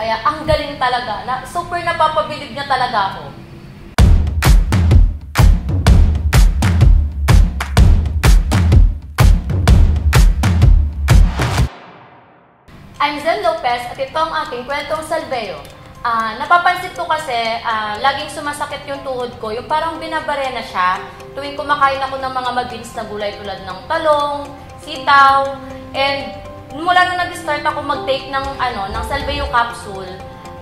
Kaya ang galing talaga, super napapabilib niya talaga ako. I'm Zen Lopez at ito ang aking kwentong salveo. Napapansin ko kasi laging sumasakit yung tuhod ko, yung parang binabarena siya tuwing kumakain ako ng mga mabins na gulay tulad ng talong, sitaw, and mula nung nag-start ako mag-take ng salveo capsule,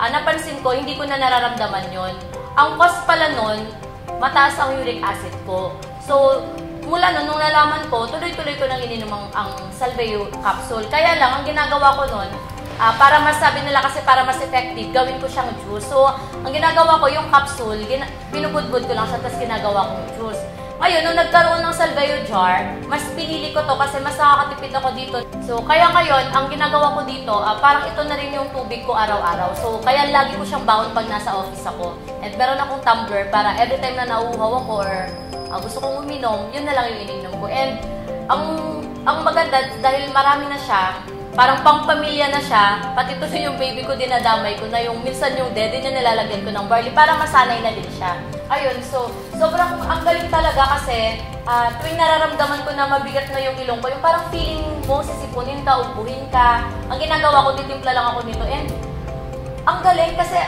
napansin ko hindi ko na nararamdaman yon. Ang cause pala nun, mataas ang uric acid ko. So, mula nun, nung nalaman ko, tuloy-tuloy ko nang ininom ang salveo capsule. Kaya lang, ang ginagawa ko nun, para masabi nila kasi para mas effective, gawin ko siyang juice. So, ang ginagawa ko, yung capsule, binubudbud ko lang siya, tapos ginagawa kong juice. Ngayon, nung nagkaroon ng salveo jar, mas pinili ko to kasi mas nakakatipid ako dito. So, kaya ngayon, ang ginagawa ko dito, parang ito na rin yung tubig ko araw-araw. So, kaya lagi ko siyang baon pag nasa office ako. And meron akong tumbler para every time na nauuhaw ako or gusto kong uminom, yun na lang yung ininom ko. And ang maganda, dahil marami na siya, parang pang-pamilya na siya, pati ito yung baby ko dinadamay ko na yung minsan yung dede niya nilalagyan ko ng barley para masanay na din siya. Ayun, so sobrang ang galing talaga kasi tuwing nararamdaman ko na mabigat na yung ilong ko, yung parang feeling mo sisipunin ka, upuhin ka, ang ginagawa ko, titimpla lang ako nito. And ang galing kasi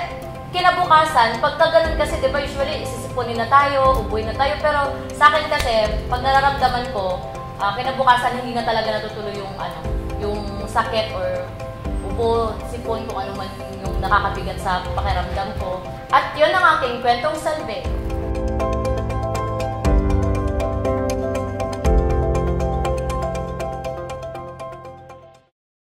kinabukasan, pagka ganun kasi, di ba, usually, isisipunin na tayo, ubuhin na tayo, pero sa akin kasi, pag nararamdaman ko, kinabukasan, hindi na talaga natutuloy yung sakit or ubo, sipon, kung ano man yung nakakabigat sa pakiramdam ko. At yun ang aking kwentong salve.